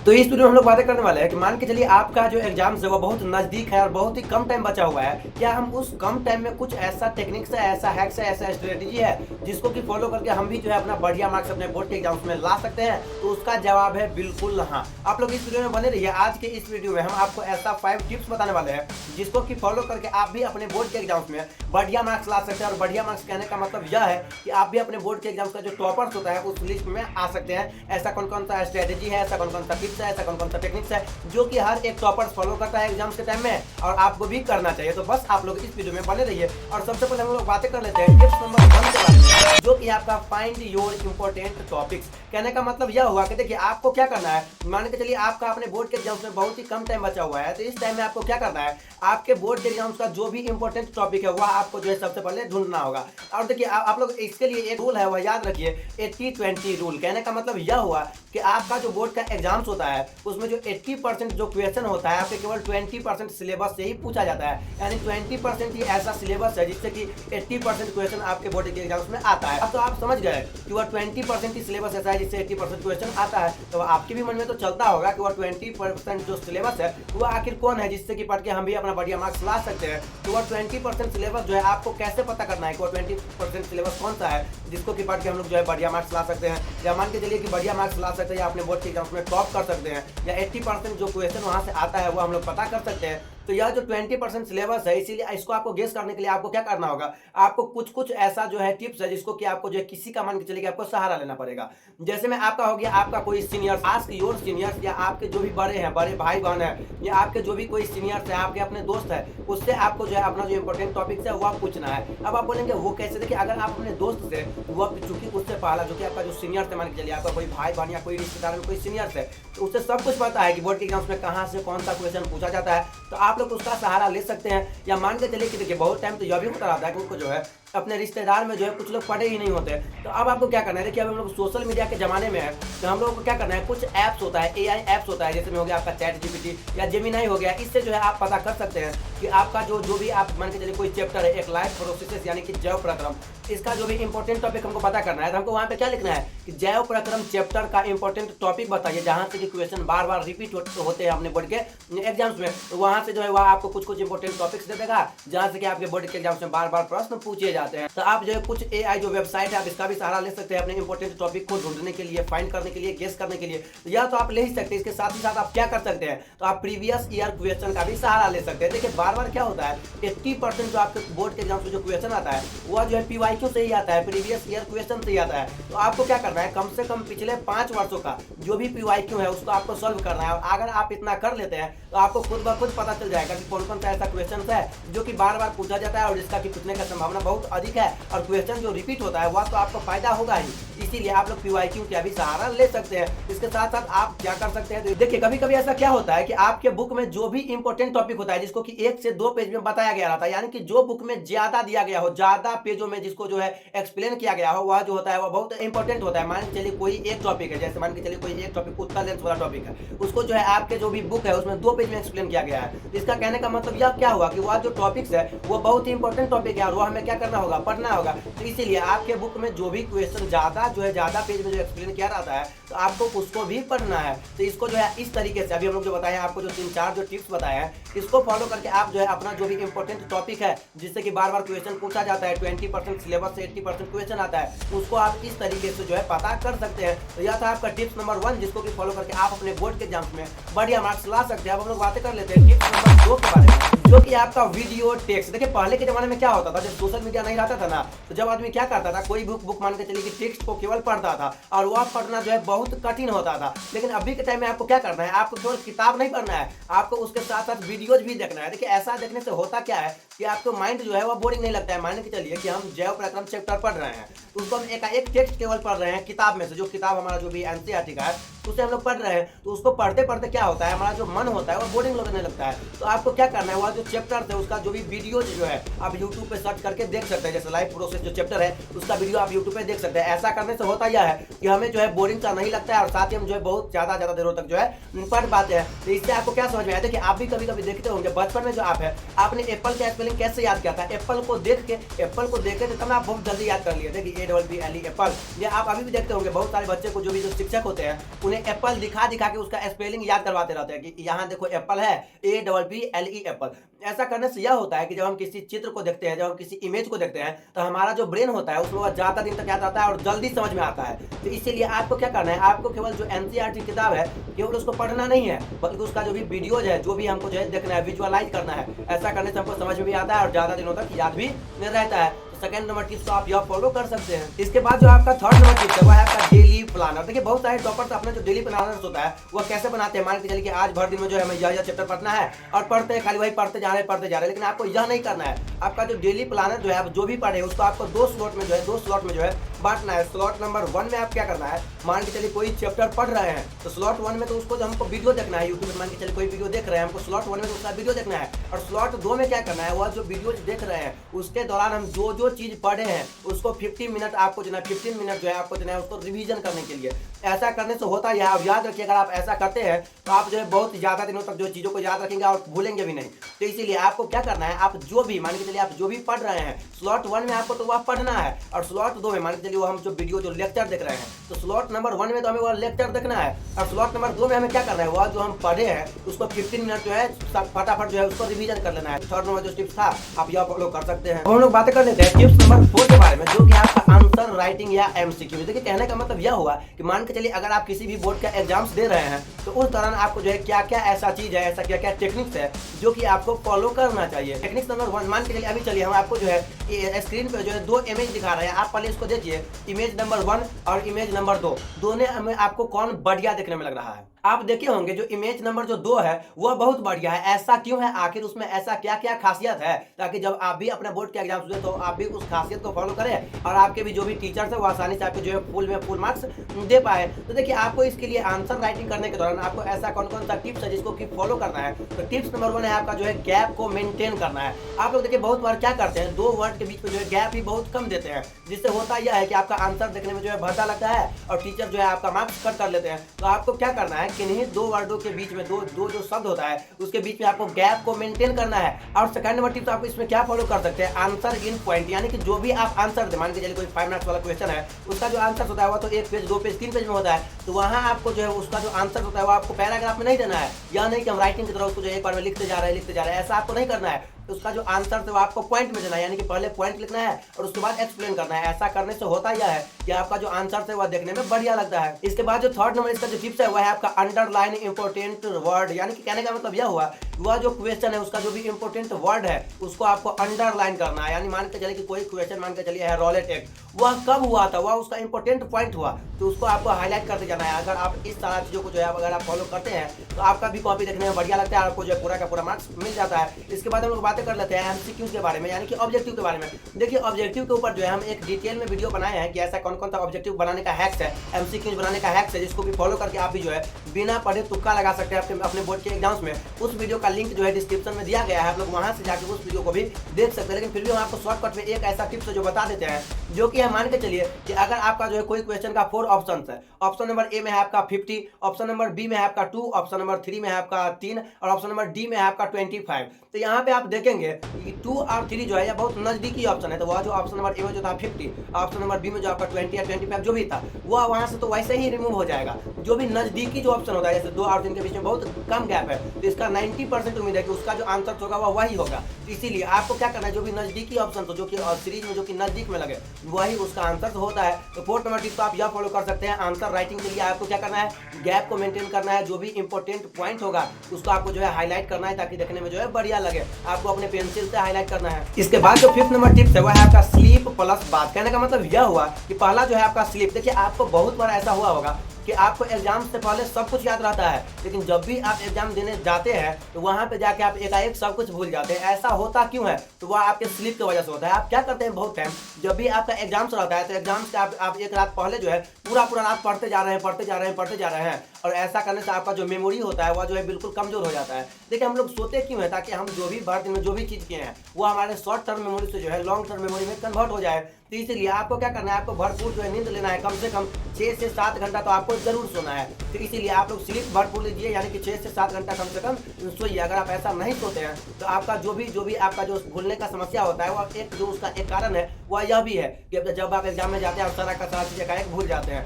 तो इस वीडियो में हम लोग बातें करने वाले हैं कि मान के चलिए आपका जो एग्जाम है वो बहुत नजदीक है और बहुत ही कम टाइम बचा हुआ है। क्या हम उस कम टाइम में कुछ ऐसा टेक्निक्स है, ऐसा हैक्स है, ऐसा स्ट्रेटेजी है जिसको कि फॉलो करके हम भी जो है अपना बढ़िया मार्क्स अपने बोर्ड के एग्जाम्स में ला सकते हैं? तो उसका जवाब है बिल्कुल हाँ। आप लोग इस वीडियो में बने रहिए। आज के इस वीडियो में हम आपको ऐसा 5 टिप्स बताने वाले हैं जिसको कि फॉलो करके आप भी अपने बोर्ड के एग्जाम्स में बढ़िया मार्क्स ला सकते हैं। और बढ़िया मार्क्स कहने का मतलब यह है कि आप भी अपने बोर्ड के एग्जाम्स का जो टॉपर्स होता है उस लिस्ट में आ सकते हैं। ऐसा कौन कौन सा स्ट्रेटेजी है, ऐसा कौन कौन सा टिप्स है, ऐसा कौन कौन सा टेक्निक्स है जो कि हर एक टॉपर्स फॉलो करता है एग्जाम्स के टाइम में और आपको भी करना चाहिए। तो बस आप लोग इस वीडियो में बने रहिए। और सबसे पहले हम लोग बातें कर लेते हैं टिप्स नंबर 1 के बारे में, जो कि आपका फाइंड योर इंपॉर्टेंट टॉपिक्स। कहने का मतलब यह हुआ कि देखिए आपको क्या करना है। मान के चलिए आपका अपने बोर्ड के एग्जाम्स में बहुत ही कम टाइम बचा हुआ है, तो इस टाइम में आपको क्या करना है, आपके बोर्ड के एग्जाम्स का जो भी इंपॉर्टेंट टॉपिक है वह आपको जो है सबसे पहले ढूंढना होगा। और देखिए आप लोग इसके लिए एक रूल है वह याद रखिए, 80-20 रूल। कहने का मतलब यह हुआ कि आपका जो बोर्ड का एग्जाम्स होता है उसमें जो 80% जो क्वेश्चन होता है आपके केवल 20% सिलेबस से ही पूछा जाता है। यानी 20% ही ऐसा सिलेबस है जिससे कि 80% क्वेश्चन आपके बोर्ड के एग्जाम्स में आता है। अब तो आप समझ गए कि वह 20% ही सिलेबस ऐसा है जिससे 80% क्वेश्चन आता है। तो आपके भी मन में तो चलता होगा कि वह 20% जो सिलेबस है वह आखिर कौन है जिससे कि पढ़ के हम भी अपना बढ़िया मार्क्स ला सकते हैं। तो वह 20% सिलेबस जो है आपको कैसे पता करना है कि वह 20% सिलेबस कौन सा है जिसको कि पढ़ के हम लोग जो है बढ़िया मार्क्स ला सकते हैं। या मान के चलिए कि बढ़िया मार्क्स ला सकते हैं या अपने बोर्ड के एग्जाम्स में टॉप कर सकते हैं, या 80% जो क्वेश्चन वहां से आता है वो हम लोग पता कर सकते हैं। तो यह जो 20% सिलेबस है, इसीलिए इसको आपको गेस करने के लिए आपको क्या करना होगा, आपको कुछ कुछ ऐसा जो है टिप्स है जिसको कि आपको जो है किसी का मान के चलिए कि आपको सहारा लेना पड़ेगा। जैसे में आपका हो गया आपका कोई सीनियर, आस्क योर सीनियर्स, या आपके जो भी बड़े हैं, बड़े भाई बहन है, या आपके जो भी कोई सीनियर्स है, आपके अपने दोस्त है, उससे आपको जो है अपना जो इंपॉर्टेंट टॉपिक है वह पूछना है। अब आप बोलेंगे वो कैसे? देखिए अगर आप अपने दोस्त से, वह चूंकि उससे पहला जो कि आपका जो सीनियर है, मान के चलिए आपका कोई भाई बहन या कोई रिश्तेदार में कोई सीनियर है, तो उससे सब कुछ पता है कि बोर्ड के एग्जाम्स में कहाँ से कौन सा क्वेश्चन पूछा जाता है, तो आप लोग उसका सहारा ले सकते हैं। या मान के चलिए कि देखिए बहुत टाइम तो यह भी होता रहता है कि उनको जो है अपने रिश्तेदार में जो है कुछ लोग पढ़े ही नहीं होते। तो अब आपको क्या करना है, देखिए अब हम लोग सोशल मीडिया के जमाने में है, तो हम लोगों को क्या करना है, कुछ ऐप्स होता है, एआई ऐप्स होता है, जैसे में हो गया आपका चैट जीपीटी या जेमिनाई हो गया। इससे जो है आप पता कर सकते हैं कि आपका जो भी आप मान के चलिए कोई चैप्टर है, एक लाइफ प्रोसेसेस यानी कि जैव प्रक्रम, इसका जो भी इंपॉर्टेंट टॉपिक हमको पता करना है, तो हमको वहाँ पे क्या लिखना है कि जैव प्रक्रम चैप्टर का इंपॉर्टेंट टॉपिक बताइए, जहाँ से कि क्वेश्चन बार बार रिपीट होते हैं अपने बोर्ड के एग्जाम्स में। तो वहाँ से जो है वह आपको कुछ कुछ इंपॉर्टेंट टॉपिक्स दे देगा जहाँ से कि आपके बोर्ड के एग्जाम्स में बार बार प्रश्न पूछे जाते हैं। तो आप जो है कुछ एआई जो वेबसाइट है आप इसका भी सहारा ले सकते हैं अपने इंपॉर्टेंट टॉपिक को ढूंढने के लिए, फाइंड करने के लिए, गेस करने के लिए। या तो आप ले ही सकते हैं। इसके साथ ही साथ आप क्या कर सकते हैं, तो आप प्रीवियस ईयर क्वेश्चन का भी सहारा ले सकते हैं। देखिए बार बार क्या होता है, 80% जो आपके बोर्ड के एग्जाम्स में जो क्वेश्चन आता है वह जो है पीवाईक्यू से ही आता है, प्रीवियस ईयर क्वेश्चन से ही आता है। तो आपको क्या करना है, कम से कम पिछले 5 वर्षों का जो भी पीवाईक्यू है उसको आपको सॉल्व करना है। और अगर आप इतना कर लेते हैं तो आपको खुद ब खुद पता चल जाएगा कि कौन कौन सा ऐसा क्वेश्चन है जो कि बार बार पूछा जाता है और जिसका कि पूछने का संभावना बहुत अधिक है, और क्वेश्चन जो रिपीट होता है वह तो आपको फायदा होगा ही। इसीलिए आप लोग पीवाईक्यू का भी सहारा ले सकते हैं। इसके साथ साथ आप क्या कर सकते हैं, तो देखिए कभी कभी ऐसा क्या होता है कि आपके बुक में जो भी इंपॉर्टेंट टॉपिक होता है जिसको कि 1 से 2 पेज में बताया गया रहता है, यानी कि जो बुक में ज्यादा दिया गया हो, ज्यादा पेजों में जिसको जो है एक्सप्लेन किया गया हो, वह जो होता है वह बहुत इंपॉर्टेंट होता है। मान के चलिए कोई एक टॉपिक है, जैसे मान के चलिए कोई एक टॉपिक उत्तर लेंस वाला टॉपिक है, उसको जो है आपके जो भी बुक है उसमें 2 पेज में एक्सप्लेन किया गया है। इसका कहने का मतलब यह क्या हुआ कि वह जो टॉपिक्स है वो बहुत ही इंपॉर्टेंट टॉपिक है और वह हमें क्या करना होगा, पढ़ना होगा। तो इसीलिए आपके बुक में जो भी क्वेश्चन ज्यादा जो है ज्यादा पेज में जो एक्सप्लेन किया रहता है तो आपको उसको भी पढ़ना है। तो इसको जो है इस तरीके से अभी हम लोग जो बताए आपको जो 3-4 जो टिप्स बताए हैं, इसको फॉलो करके आप जो है अपना जो भी इंपॉर्टेंट टॉपिक है जिससे कि बार बार क्वेश्चन पूछा जाता है, 20% सिलेबस से 80% क्वेश्चन आता है, उसको आप इस तरीके से जो है पता कर सकते हैं। तो यह था आपका टिप्स नंबर 1 जिसको कि फॉलो करके आप अपने बोर्ड के एग्जाम्स में बढ़िया मार्क्स ला सकते हैं। अब हम लोग बातें कर लेते हैं टिप्स नंबर 2 के बारे में, जो कि आपका वीडियो टेक्स्ट। देखिए पहले के जमाने में क्या होता था, जब सोशल मीडिया नहीं रहता था ना, तो जब आदमी क्या करता था, कोई बुक मान के चलिए कि टेक्स्ट को केवल पढ़ता था और वह पढ़ना जो है बहुत कठिन होता था। लेकिन अभी के टाइम में आपको क्या करना है, आपको केवल किताब नहीं पढ़ना है, आपको उसके साथ साथ वीडियोज भी देखना है। देखिए ऐसा देखने से होता क्या है कि आपको माइंड जो है वो बोरिंग नहीं लगता है। मान के चलिए कि हम जैव प्रक्रम चैप्टर पढ़ रहे हैं, तो उसको हम एक टेक्स्ट केवल पढ़ रहे हैं किताब में से, जो किताब हमारा जो भी एनसीईआरटी का है उसे हम लोग पढ़ रहे हैं। तो उसको पढ़ते पढ़ते क्या होता है, हमारा जो मन होता है वो बोरिंग लगने लगता है। तो आपको क्या करना है, वह जो चैप्टर है उसका जो भी वीडियो जो है आप यूट्यूब पे सर्च करके देख सकते हैं। जैसे लाइफ प्रोसेस जो चैप्टर है उसका वीडियो आप यूट्यूब पे देख सकते हैं। ऐसा करने से होता यह है कि हमें जो है बोरिंग सा नहीं लगता है और साथ ही हम जो है बहुत ज्यादा देरों तक जो है पढ़ पाते हैं। तो इससे आपको क्या समझ में आया, देखिए आप भी कभी कभी देखते होंगे बचपन में जो आप है आपने एप्पल का स्पेलिंग कैसे याद किया था, एप्पल को देखे थे तब आप बहुत जल्दी याद कर लिए। देखिए APPLE एप्पल। या आप अभी भी देखते होंगे बहुत सारे बच्चे को जो भी जो शिक्षक होते हैं उन्हें एप्पल दिखा दिखा के उसका स्पेलिंग याद करवाते रहते हैं कि यहाँ देखो एप्पल है, APPLE एप्पल। ऐसा करने से यह होता है कि जब हम किसी चित्र को देखते हैं, जब हम किसी इमेज को देखते हैं, तो हमारा जो ब्रेन होता है उसमें वह ज़्यादा दिन तक याद आता है और जल्दी समझ में आता है। तो इसीलिए आपको क्या करना है, आपको केवल जो NCERT किताब है केवल उसको पढ़ना नहीं है, बल्कि उसका जो भी वीडियोज है, जो भी हमको जो है देखना है, विजुअलाइज करना है। ऐसा करने से हमको समझ में भी आता है और ज़्यादा दिनों तक याद भी रहता है। सेकंड नंबर टिप्स तो आप यह फॉलो कर सकते हैं। इसके बाद जो आपका थर्ड नंबर टिप्स है वह है आपका डेली प्लानर। देखिए बहुत सारे टॉपर्स अपना जो डेली प्लानर होता है वह कैसे बनाते हैं, मान के चलिए कि आज भर दिन में जो है हमें यह चैप्टर पढ़ना है और पढ़ते हैं, खाली वही पढ़ते जा रहे हैं, लेकिन आपको यह नहीं करना है। आपका जो डेली प्लानर जो है आप जो भी पढ़े उसको आपको दो स्लॉट में जो है बांटना है। स्लॉट नंबर 1 में आप क्या करना है, मान के चलिए कोई चैप्टर पढ़ रहे हैं तो स्लॉट 1 में तो उसको जो हमको वीडियो देखना है, यूट्यूब में मान के चलिए कोई वीडियो देख रहे हैं, हमको स्लॉट 1 में तो उसका वीडियो देखना है। और स्लॉट 2 में क्या करना है, वह जो वीडियो देख रहे हैं उसके दौरान हम जो चीज पढ़े हैं उसको 15 मिनट आपको जो है 15 मिनट जो है आपको जो है उसको रिवीजन करने के लिए। ऐसा करने से होता है, आप याद रखिए, अगर आप ऐसा करते हैं तो आप जो है बहुत ज़्यादा दिनों तक जो चीज़ों को याद रखेंगे और भूलेंगे भी नहीं। तो इसीलिए आपको क्या करना है, आप जो भी मान के चलिए आप जो भी पढ़ रहे हैं स्लॉट 1 में आपको तो वह पढ़ना है, और स्लॉट 2 में मान के चलिए वो हम जो वीडियो जो लेक्चर देख रहे हैं तो स्लॉट नंबर 1 में तो हमें वह लेक्चर देखना है, और स्लॉट नंबर 2 में हमें क्या करना है, वह जो हम पढ़े हैं उसको 15 मिनट जो है फटाफट जो है उसको रिवीजन कर लेना है। थर्ड नंबर जो टिप्स था आप यह फॉलो कर सकते हैं। हम लोग बातें कर लेते हैं टिप्स नंबर 4 के बारे में, जो कि आपका आंसर राइटिंग या MCQ। देखिए कहने का मतलब यह हुआ कि मान के चलिए अगर आप किसी भी बोर्ड का एग्जाम्स दे रहे हैं तो उस दौरान आपको जो है क्या क्या ऐसा चीज है, ऐसा क्या क्या टेक्निक्स है जो कि आपको फॉलो करना चाहिए। टेक्निक्स नंबर 1, मान के चलिए अभी चलिए हम आपको जो है स्क्रीन पे जो है 2 इमेज दिखा रहे हैं, आप पहले इसको देखिए। इमेज नंबर 1 और इमेज नंबर 2 दोनों में आपको कौन बढ़िया देखने में लग रहा है? आप देखे होंगे जो इमेज नंबर जो 2 है वह बहुत बढ़िया है। ऐसा क्यों है, आखिर उसमें ऐसा क्या क्या खासियत है, ताकि जब आप भी अपने बोर्ड के एग्जाम दें तो आप भी उस खासियत को फॉलो करें और आपके भी जो भी टीचर्स है वो आसानी से आपके जो है फुल मार्क्स दे पाए। तो देखिए आपको इसके लिए आंसर राइटिंग करने के दौरान आपको ऐसा कौन कौन सा टिप्स है जिसको कि फॉलो करना है। तो टिप्स नंबर 1 है आपका जो है गैप को मेंटेन करना है। आप लोग देखिए बहुत बार क्या करते हैं, 2 वर्ड के बीच में जो है गैप ही बहुत कम देते हैं, जिससे होता यह है कि आपका आंसर देखने में जो है भद्दा लगता है और टीचर जो है आपका मार्क्स कट कर लेते हैं। तो आपको क्या करना है, किन्हीं 2 वर्डों के बीच में दो जो शब्द होता है उसके बीच में आपको गैप को मेंटेन करना है। और सेकंड नंबर टिप्स आप इसमें क्या फॉलो कर सकते हैं, आंसर इन पॉइंट, यानी कि जो भी आप आंसर दे, मान के चलिए कोई 5 मिनट्स वाला क्वेश्चन है उसका जो आंसर होता है वो तो 1 पेज 2 पेज 3 पेज में होता है, तो वहां आपको जो है उसका जो आंसर होता है वो आपको पैराग्राफ में नहीं देना है। या नहीं कि हम राइटिंग की तरह उसको जो एक बार में लिखते जा रहे हैं, ऐसा आपको नहीं करना है। तो उसका जो आंसर है वो आपको पॉइंट में देना है, यानी कि पहले पॉइंट लिखना है और उसके बाद एक्सप्लेन करना है। ऐसा करने से होता यह है कि आपका जो आंसर है वह देखने में बढ़िया लगता है। इसके बाद जो थर्ड नंबर इसका जो टिप्स है वह है आपका अंडरलाइन इंपोर्टेंट वर्ड, यानी कि कहने का मतलब यह हुआ वह जो क्वेश्चन है उसका जो भी इंपोर्टेंट वर्ड है उसको आपको अंडरलाइन करना है। यानी मान के चलिए कि कोई क्वेश्चन मान के चलिए है रॉलेट एक्ट, वह कब हुआ था, वह उसका इंपोर्टेंट पॉइंट हुआ, तो उसको आपको हाईलाइट करते जाना है। अगर आप इस सारा चीज़ों को जो है अगर आप फॉलो करते हैं तो आपका भी कॉपी देखने में बढ़िया लगता है, आपको जो है पूरा का पूरा मार्क्स मिल जाता है। इसके बाद हम लोग बातें कर लेते हैं MCQ के बारे में, यानी कि ऑब्जेक्टिव के बारे में। देखिए ऑब्जेक्टिव के ऊपर जो है हम एक डिटेल में वीडियो बनाए हैं कि ऐसा कौन कौन सा ऑब्जेक्टिव बनाने का हैक्स है, MCQ बनाने का हैक्स है, जिसको भी फॉलो करके आप भी जो है बिना पढ़े तुक्का लगा सकते हैं अपने बोर्ड के एग्जाम्स में। उस वीडियो का लिंक जो है डिस्क्रिप्शन में दिया गया है, आप लोग वहां से जाकर उस वीडियो को भी देख सकते हैं। लेकिन फिर भी हम आपको शॉर्टकट में एक ऐसा टिप्स जो बता देते हैं, जो कि मान के चलिए कि अगर आपका जो है कोई क्वेश्चन का 4 ऑप्शन है, ऑप्शन नंबर ए में है आपका 50, ऑप्शन नंबर बी में है आपका 2, ऑप्शन नंबर 3 में है आपका 3 और ऑप्शन नंबर डी में है आपका 25। तो यहाँ पे आप देखेंगे कि 2 और 3 जो है ये बहुत नजदीकी ऑप्शन है, तो वह जो ऑप्शन नंबर ए में जो था 50, ऑप्शन नंबर बी में जो आपका 20 या 25 जो भी था वह वहाँ से तो वैसे ही रिमूव हो जाएगा। जो भी नजदीकी जो ऑप्शन होता है, जैसे 2 और 3 के बीच में बहुत कम गैप है, तो इसका 90% उम्मीद है कि उसका जो आंसर होगा वह वही होगा। तो इसीलिए आपको क्या करना है, जो भी नजदीकी ऑप्शन तो जो कि सीरीज में जो कि नजदीक में लगे वही उसका आंसर होता है। तो 4 नंबर टिप तो आप यह फॉलो कर सकते हैं। आंसर राइटिंग के लिए आपको क्या करना है, गैप को मेंटेन करना है, जो भी इंपॉर्टेंट पॉइंट होगा उसको आपको जो है हाईलाइट करना है ताकि देखने में जो है बढ़िया लगे, आपको अपने पेंसिल से हाईलाइट करना है। इसके बाद जो 5th नंबर टिप्स है वह है आपका स्लीप प्लस बाथ। कहने का मतलब यह हुआ कि पहला जो है आपका स्लीप। देखिए आपको बहुत बार ऐसा हुआ होगा कि आपको एग्जाम से पहले सब कुछ याद रहता है, लेकिन जब भी आप एग्जाम देने जाते हैं तो वहां पे जाके आप एकाएक सब कुछ भूल जाते हैं। ऐसा होता क्यों है, तो वह आपके स्लीप की वजह से होता है। आप क्या करते हैं, बहुत टाइम जब भी आपका एग्जाम्स रहता है तो एग्जाम से आप एक रात पहले जो है पूरा रात पढ़ते जा रहे हैं और ऐसा करने से आपका जो मेमोरी होता है वह जो है बिल्कुल कमजोर हो जाता है। देखिए हम लोग सोते क्यों है, ताकि हम जो भी भर दिन में जो भी चीज़ किए हैं वो हमारे शॉर्ट टर्म मेमोरी से जो है लॉन्ग टर्म मेमोरी में कन्वर्ट हो जाए। तो इसीलिए आपको क्या करना है, आपको भरपूर जो है नींद लेना है, कम से कम 6 से 7 घंटा तो आपको जरूर सोना है। तो इसीलिए आप लोग स्लीप भरपूर लीजिए, यानी कि 6 से 7 घंटा कम से कम सोइए। अगर आप ऐसा नहीं सोते हैं तो आपका जो भी आपका जो भूलने का समस्या होता है वह एक जो उसका एक कारण है वह यह भी है कि जब आप एग्जाम में जाते हैं आप सारा का सारा चीज़ एकाएक भूल जाते हैं।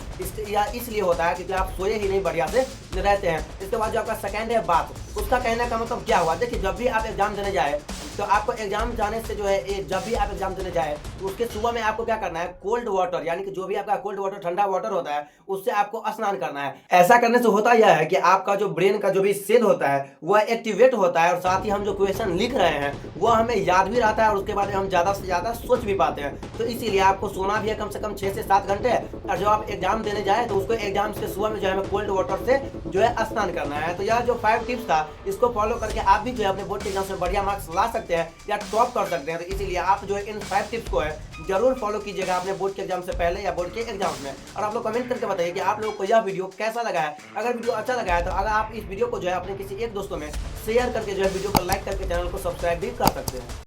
इसलिए होता है क्योंकि आप सोए ही नहीं बढ़िया से रहते हैं। इसके बाद जो आपका सेकेंड है बात, उसका कहने का मतलब क्या हुआ। देखिए जब भी आप एग्जाम देने जाए तो आपको एग्जाम जाने से जो है जब भी आप एग्जाम देने जाए तो उसके सुबह में आपको क्या करना है, कोल्ड वाटर यानी कि जो भी आपका कोल्ड वाटर ठंडा वाटर होता है उससे आपको स्नान करना है। ऐसा करने से होता यह है कि आपका जो ब्रेन का जो भी सेल होता है वह एक्टिवेट होता है और साथ ही हम जो क्वेश्चन लिख रहे हैं वह हमें याद भी रहता है और उसके बाद हम ज़्यादा से ज़्यादा सोच भी पाते हैं। तो इसीलिए आपको सोना भी है कम से कम 6 से 7 घंटे, और जब आप एग्जाम देने जाए तो उसको एग्जाम से सुबह में जो है हमें कोल्ड वाटर से जो है स्नान करना है। तो यह जो 5 टिप्स था इसको फॉलो करके आप भी जो है अपने बोर्ड के एग्जाम में बढ़िया मार्क्स ला सकते हैं या टॉप कर सकते हैं। तो इसीलिए आप जो है इन 5 टिप्स को है जरूर फॉलो कीजिएगा अपने बोर्ड के एग्जाम से पहले या बोर्ड के एग्जाम में। और आप लोग कमेंट करके बताइए कि आप लोगों को यह वीडियो कैसा लगा है। अगर वीडियो अच्छा लगा है तो अगर आप इस वीडियो को जो है अपने किसी एक दोस्तों में शेयर करके जो है वीडियो को लाइक करके चैनल को सब्सक्राइब भी कर सकते हैं।